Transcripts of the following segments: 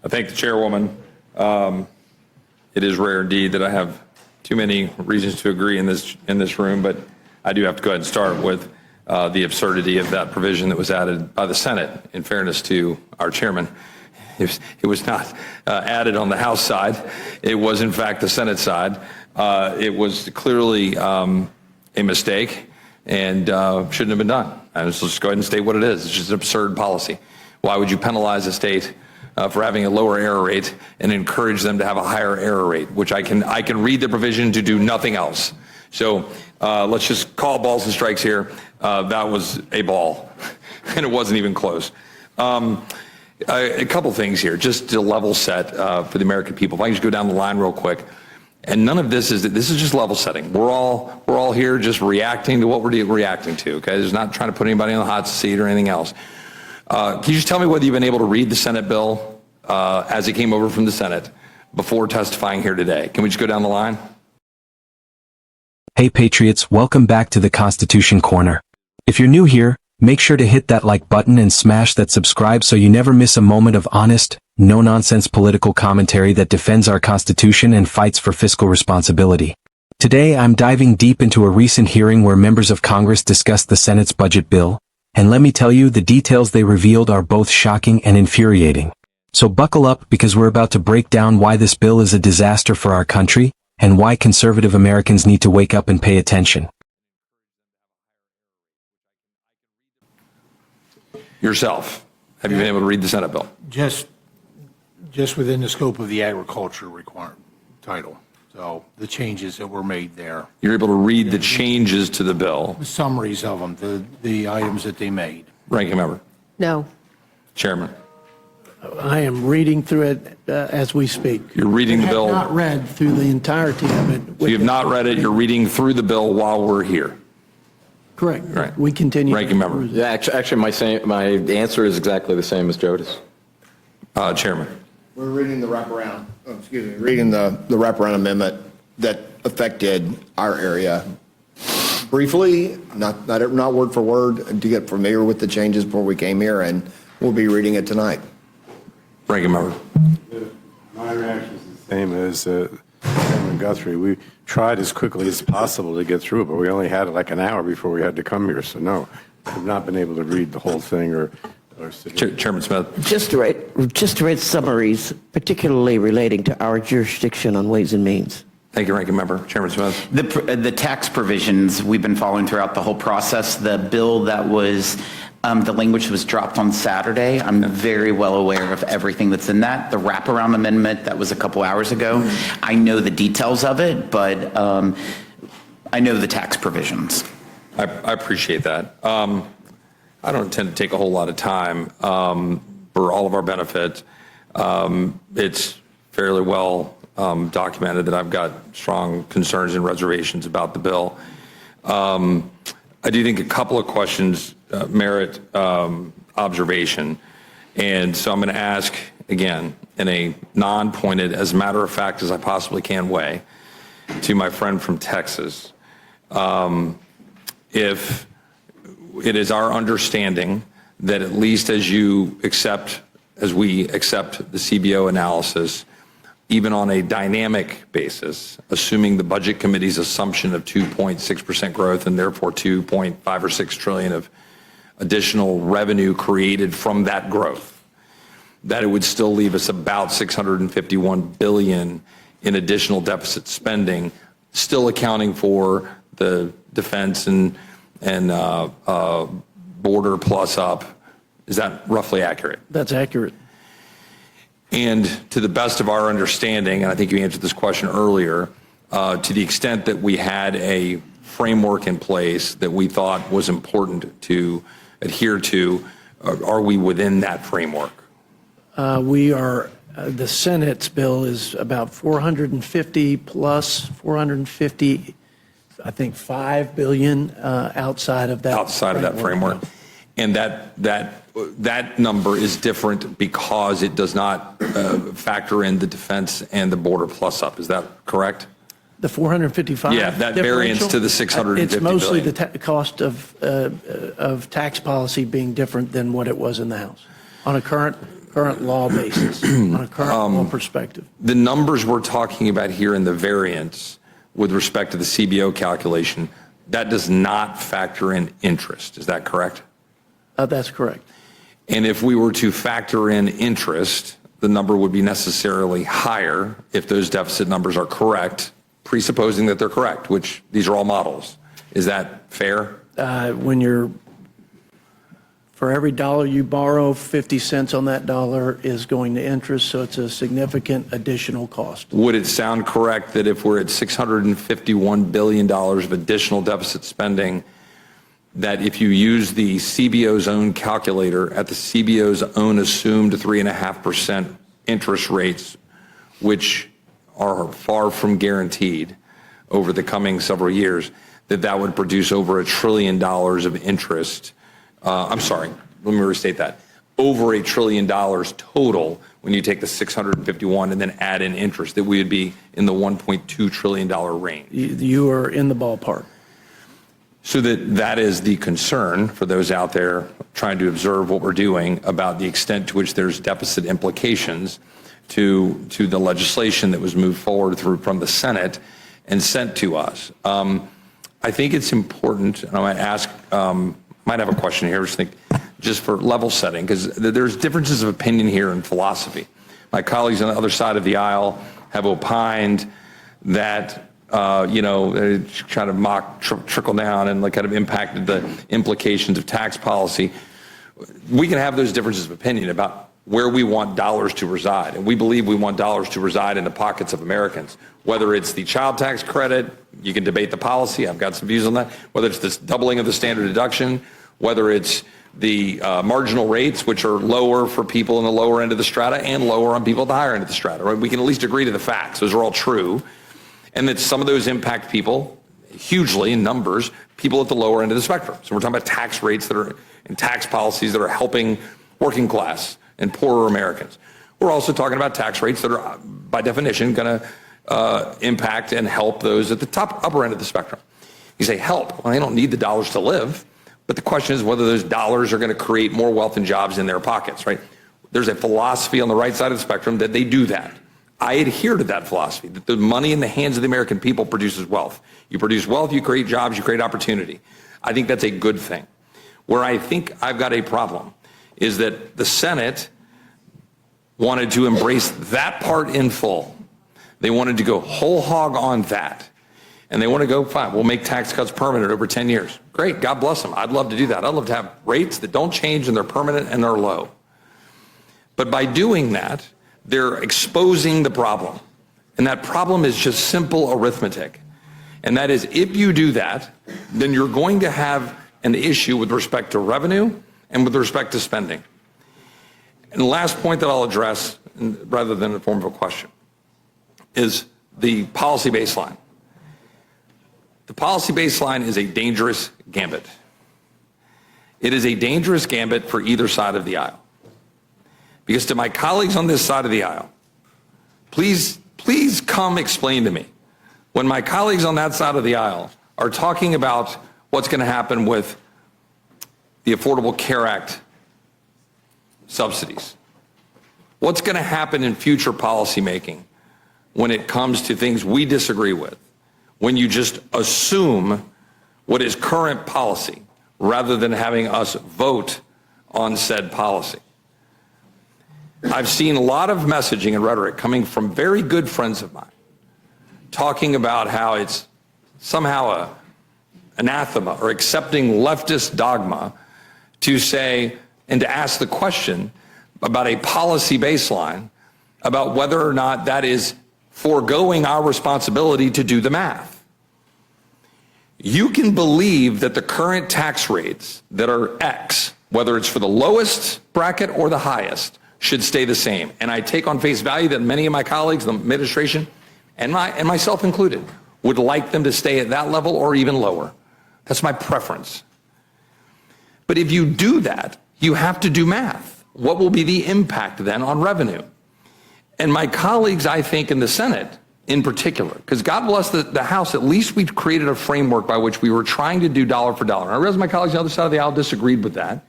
I thank the chairwoman. It is rare indeed that I have too many reasons to agree in this room, but I do have to go ahead and start with the absurdity of that provision that was added by the Senate. In fairness to our chairman, it was not added on the House side. It was, in fact, the Senate side. It was clearly a mistake and shouldn't have been done. Let's just go ahead and state what it is. It's just an absurd policy. Why would you penalize a state for having a lower error rate and encourage them to have a higher error rate, which I can read the provision to do nothing else. So let's just call balls and strikes here. That was a ball, and it wasn't even close. A couple things here, just to level set for the American people. If I can just go down the line real quick. And none of this is just level setting. We're all here just reacting to what we're reacting to. Okay, there's not trying to put anybody on the hot seat or anything else. Can you just tell me whether you've been able to read the Senate bill as it came over from the Senate before testifying here today? Can we just go down the line? Hey Patriots, welcome back to the Constitution Corner. If you're new here, make sure to hit that like button and smash that subscribe so you never miss a moment of honest, no-nonsense political commentary that defends our Constitution and fights for fiscal responsibility. Today I'm diving deep into a recent hearing where members of Congress discussed the Senate's budget bill, and let me tell you, the details they revealed are both shocking and infuriating. So buckle up, because we're about to break down why this bill is a disaster for our country, and why conservative Americans need to wake up and pay attention. Yourself, have you been able to read the Senate bill? Just within the scope of the agriculture requirement title. So the changes that were made there, You're able to read the changes to the bill. the summaries of them, the items that they made. Ranking member, No. chairman, I am reading through it as we speak. you're reading the I have bill. not read through the entirety of it. So you have not read it. You're reading through the bill while we're here. Correct. Right. We continue. Ranking member. Yeah, actually, my answer is exactly the same as Jody's. Chairman. We're reading the wraparound, reading the wraparound amendment that affected our area. Briefly, not word for word, to get familiar with the changes before we came here, and we'll be reading it tonight. Ranking member. My reaction is the same as Chairman Guthrie. We tried as quickly as possible to get through it, but we only had like an hour before we had to come here. So no, I've not been able to read the whole thing or sit here. Chairman Smith. Just to read summaries, particularly relating to our jurisdiction on Ways and Means. Thank you, Ranking Member. Chairman Smith. The tax provisions we've been following throughout the whole process. The bill that was, the language was dropped on Saturday. I'm very well aware of everything that's in that. The wraparound amendment that was a couple hours ago, I know the details of it, but I know the tax provisions. I appreciate that. I don't intend to take a whole lot of time for all of our benefit. It's fairly well documented that I've got strong concerns and reservations about the bill. I do think a couple of questions merit observation. And so I'm going to ask, again, in a non-pointed, as a matter of fact, as I possibly can way, to my friend from Texas, if it is our understanding that at least as we accept the CBO analysis, even on a dynamic basis, assuming the Budget Committee's assumption of 2.6% growth and therefore 2.5 or 6 trillion of additional revenue created from that growth, that it would still leave us about 651 billion in additional deficit spending, still accounting for the defense and border plus up. Is that roughly accurate? That's accurate. And to the best of our understanding, and I think you answered this question earlier, to the extent that we had a framework in place that we thought was important to adhere to, are we within that framework? We are, the Senate's bill is about 450 plus 450, I think 5 billion outside of that. Outside of that framework. And that number is different because it does not factor in the defense and the border plus up. Is that correct? The 455? Yeah, that variance to the 650 It's mostly billion. the cost of tax policy being different than what it was in the House. On a current current law basis, on a current law perspective. The numbers we're talking about here in the variance with respect to the CBO calculation, that does not factor in interest. Is that correct? That's correct. And if we were to factor in interest, the number would be necessarily higher if those deficit numbers are correct, presupposing that they're correct, which these are all models. Is that fair? For every dollar you borrow, 50 cents on that dollar is going to interest, so it's a significant additional cost. Would it sound correct that if we're at $651 billion of additional deficit spending, that if you use the CBO's own calculator at the CBO's own assumed 3.5% interest rates, which are far from guaranteed over the coming several years, that would produce over $1 trillion of interest? I'm sorry, let me restate that. Over $1 trillion total when you take the 651 and then add in interest, that we would be in the $1.2 trillion range. You are in the ballpark. So that is the concern for those out there trying to observe what we're doing about the extent to which there's deficit implications to the legislation that was moved forward from the Senate and sent to us. I think it's important, and I might ask, might have a question here, just for level setting, because there's differences of opinion here in philosophy. My colleagues on the other side of the aisle have opined that they try to mock trickle down and kind of impacted the implications of tax policy. We can have those differences of opinion about where we want dollars to reside. And we believe we want dollars to reside in the pockets of Americans. Whether it's the child tax credit, you can debate the policy. I've got some views on that. Whether it's this doubling of the standard deduction, whether it's the marginal rates, which are lower for people in the lower end of the strata and lower on people at the higher end of the strata, right? We can at least agree to the facts. Those are all true. And that some of those impact people hugely in numbers, people at the lower end of the spectrum. So we're talking about tax rates that are and tax policies that are helping working class and poorer Americans. We're also talking about tax rates that are, by definition, going to impact and help those at the upper end of the spectrum. You say help. Well, they don't need the dollars to live. But the question is whether those dollars are going to create more wealth and jobs in their pockets, right? There's a philosophy on the right side of the spectrum that they do that. I adhere to that philosophy, that the money in the hands of the American people produces wealth. You produce wealth, you create jobs, you create opportunity. I think that's a good thing. Where I think I've got a problem is that the Senate wanted to embrace that part in full. They wanted to go whole hog on that. And they want to go, fine, we'll make tax cuts permanent over 10 years. Great, God bless them. I'd love to do that. I'd love to have rates that don't change and they're permanent and they're low. But by doing that, they're exposing the problem. And that problem is just simple arithmetic. And that is, if you do that, then you're going to have an issue with respect to revenue and with respect to spending. And the last point that I'll address, rather than in the form of a question, is the policy baseline. The policy baseline is a dangerous gambit. It is a dangerous gambit for either side of the aisle. Because to my colleagues on this side of the aisle, please come explain to me, when my colleagues on that side of the aisle are talking about what's going to happen with the Affordable Care Act subsidies, what's going to happen in future policymaking when it comes to things we disagree with, when you just assume what is current policy rather than having us vote on said policy. I've seen a lot of messaging and rhetoric coming from very good friends of mine talking about how it's somehow anathema or accepting leftist dogma to say and to ask the question about a policy baseline about whether or not that is foregoing our responsibility to do the math. You can believe that the current tax rates that are X, whether it's for the lowest bracket or the highest, should stay the same. And I take on face value that many of my colleagues, the administration, and myself included, would like them to stay at that level or even lower. That's my preference. But if you do that, you have to do math. What will be the impact then on revenue? And my colleagues, I think, in the Senate in particular, because God bless the House, at least we've created a framework by which we were trying to do dollar for dollar. And I realize my colleagues on the other side of the aisle disagreed with that.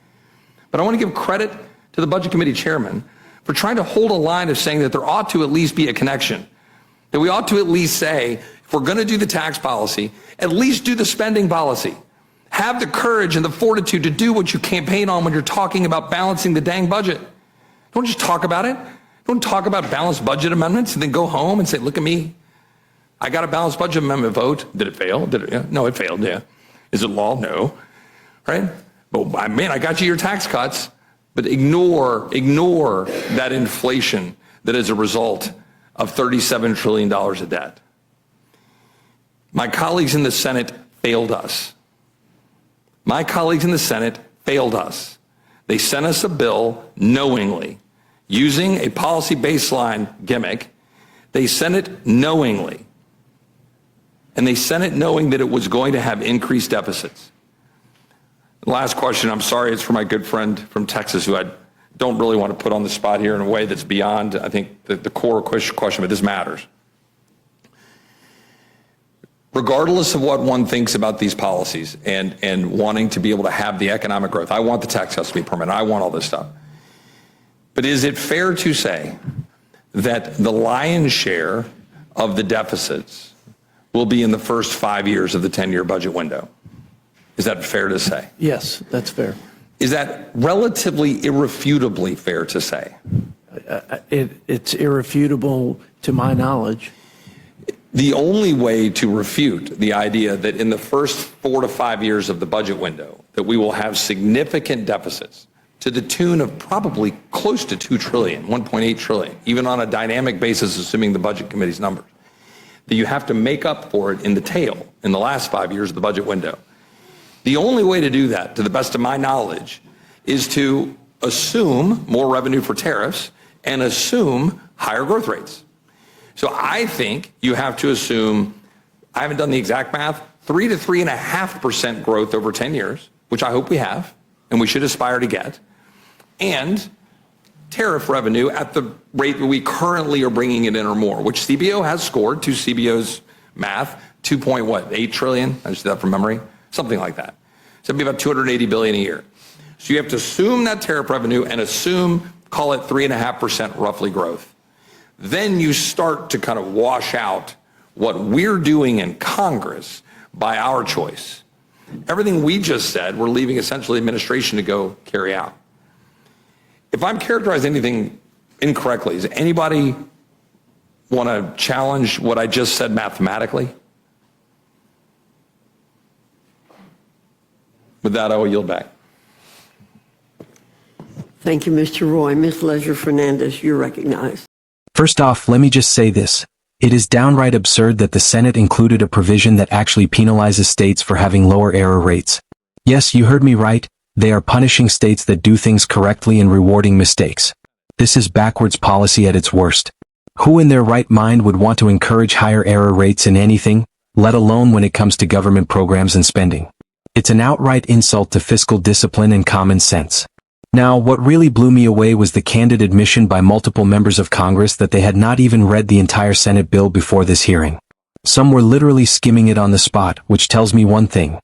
But I want to give credit to the Budget Committee chairman for trying to hold a line of saying that there ought to at least be a connection. That we ought to at least say, if we're going to do the tax policy, at least do the spending policy. Have the courage and the fortitude to do what you campaign on when you're talking about balancing the dang budget. Don't just talk about it. Don't talk about balanced budget amendments and then go home and say, look at me. I got a balanced budget amendment vote. Did it fail? Did it? Yeah. No, it failed. Yeah. Is it law? No. Right? But man, I got you your tax cuts. But ignore that inflation that is a result of $37 trillion of debt. My colleagues in the Senate failed us. My colleagues in the Senate failed us. They sent us a bill knowingly, using a policy baseline gimmick. They sent it knowingly. And they sent it knowing that it was going to have increased deficits. Last question, I'm sorry, it's for my good friend from Texas who I don't really want to put on the spot here in a way that's beyond, I think, the core question, but this matters. Regardless of what one thinks about these policies and wanting to be able to have the economic growth, I want the tax cuts to be permanent, I want all this stuff. But is it fair to say that the lion's share of the deficits will be in the first 5 years of the 10-year budget window? Is that fair to say? Yes, that's fair. Is that relatively irrefutably fair to say? It's irrefutable to my knowledge. The only way to refute the idea that in the first 4 to 5 years of the budget window that we will have significant deficits to the tune of probably close to $2 trillion, $1.8 trillion, even on a dynamic basis, assuming the budget committee's numbers, that you have to make up for it in the tail, in the last 5 years of the budget window. The only way to do that, to the best of my knowledge, is to assume more revenue for tariffs and assume higher growth rates. So I think you have to assume, I haven't done the exact math, 3 to 3.5% growth over 10 years, which I hope we have, and we should aspire to get, and tariff revenue at the rate that we currently are bringing it in or more, which CBO has scored to CBO's math, 2.8 trillion? I just did that from memory. Something like that. So it'd be about $280 billion a year. So you have to assume that tariff revenue and assume, call it 3.5% roughly growth. Then you start to kind of wash out what we're doing in Congress by our choice. Everything we just said, we're leaving essentially administration to go carry out. If I'm characterizing anything incorrectly, does anybody want to challenge what I just said mathematically? With that, I will yield back. Thank you, Mr. Roy. Ms. Leisure-Fernandez, you're recognized. First off, let me just say this. It is downright absurd that the Senate included a provision that actually penalizes states for having lower error rates. Yes, you heard me right. They are punishing states that do things correctly and rewarding mistakes. This is backwards policy at its worst. Who in their right mind would want to encourage higher error rates in anything, let alone when it comes to government programs and spending? It's an outright insult to fiscal discipline and common sense. Now, what really blew me away was the candid admission by multiple members of Congress that they had not even read the entire Senate bill before this hearing. Some were literally skimming it on the spot, which tells me one thing.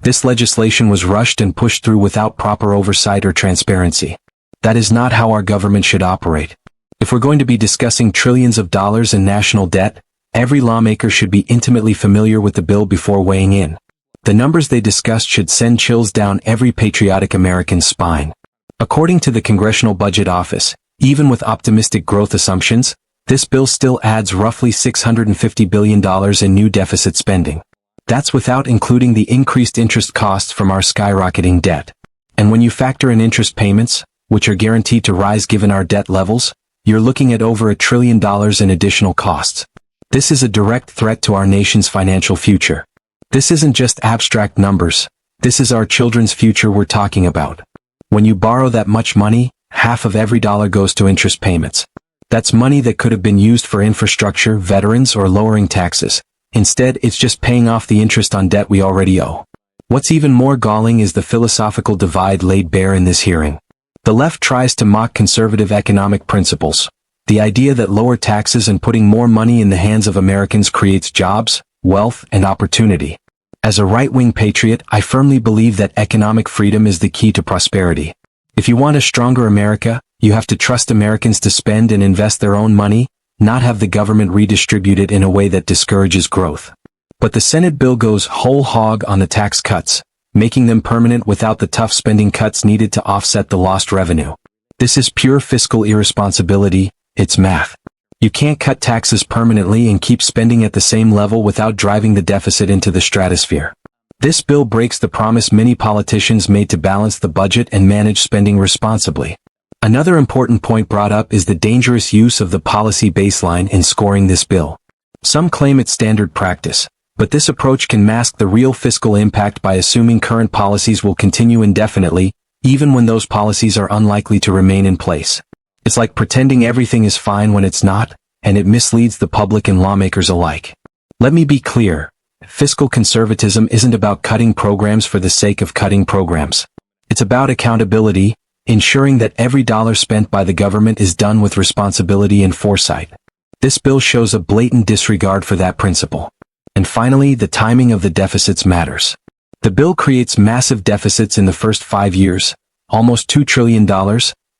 This legislation was rushed and pushed through without proper oversight or transparency. That is not how our government should operate. If we're going to be discussing trillions of dollars in national debt, every lawmaker should be intimately familiar with the bill before weighing in. The numbers they discussed should send chills down every patriotic American's spine. According to the Congressional Budget Office, even with optimistic growth assumptions, this bill still adds roughly $650 billion in new deficit spending. That's without including the increased interest costs from our skyrocketing debt. And when you factor in interest payments, which are guaranteed to rise given our debt levels, you're looking at over $1 trillion in additional costs. This is a direct threat to our nation's financial future. This isn't just abstract numbers. This is our children's future we're talking about. When you borrow that much money, half of every dollar goes to interest payments. That's money that could have been used for infrastructure, veterans, or lowering taxes. Instead, it's just paying off the interest on debt we already owe. What's even more galling is the philosophical divide laid bare in this hearing. The left tries to mock conservative economic principles. The idea that lower taxes and putting more money in the hands of Americans creates jobs, wealth, and opportunity. As a right-wing patriot, I firmly believe that economic freedom is the key to prosperity. If you want a stronger America, You have to trust Americans to spend and invest their own money, not have the government redistribute it in a way that discourages growth. But the Senate bill goes whole hog on the tax cuts, making them permanent without the tough spending cuts needed to offset the lost revenue. This is pure fiscal irresponsibility, it's math. You can't cut taxes permanently and keep spending at the same level without driving the deficit into the stratosphere. This bill breaks the promise many politicians made to balance the budget and manage spending responsibly. Another important point brought up is the dangerous use of the policy baseline in scoring this bill. Some claim it's standard practice, but this approach can mask the real fiscal impact by assuming current policies will continue indefinitely, even when those policies are unlikely to remain in place. It's like pretending everything is fine when it's not, and it misleads the public and lawmakers alike. Let me be clear. Fiscal conservatism isn't about cutting programs for the sake of cutting programs. It's about accountability, ensuring that every dollar spent by the government is done with responsibility and foresight. This bill shows a blatant disregard for that principle. And finally, the timing of the deficits matters. The bill creates massive deficits in the first 5 years, almost $2 trillion,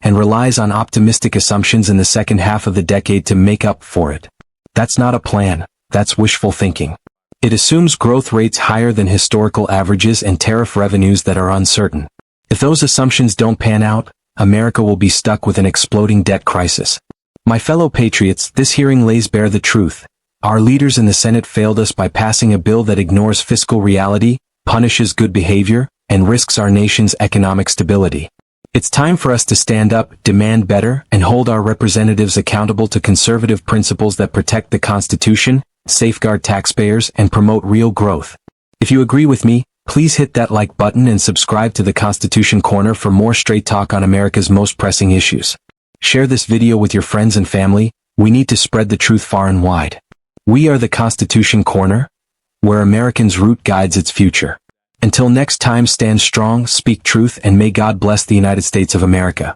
and relies on optimistic assumptions in the second half of the decade to make up for it. That's not a plan, that's wishful thinking. It assumes growth rates higher than historical averages and tariff revenues that are uncertain. If those assumptions don't pan out, America will be stuck with an exploding debt crisis. My fellow patriots, this hearing lays bare the truth. Our leaders in the Senate failed us by passing a bill that ignores fiscal reality, punishes good behavior, and risks our nation's economic stability. It's time for us to stand up, demand better, and hold our representatives accountable to conservative principles that protect the Constitution, safeguard taxpayers, and promote real growth. If you agree with me, please hit that like button and subscribe to the Constitution Corner for more straight talk on America's most pressing issues. Share this video with your friends and family. We need to spread the truth far and wide. We are the Constitution Corner, where Americans' root guides its future. Until next time, stand strong, speak truth, and may God bless the United States of America.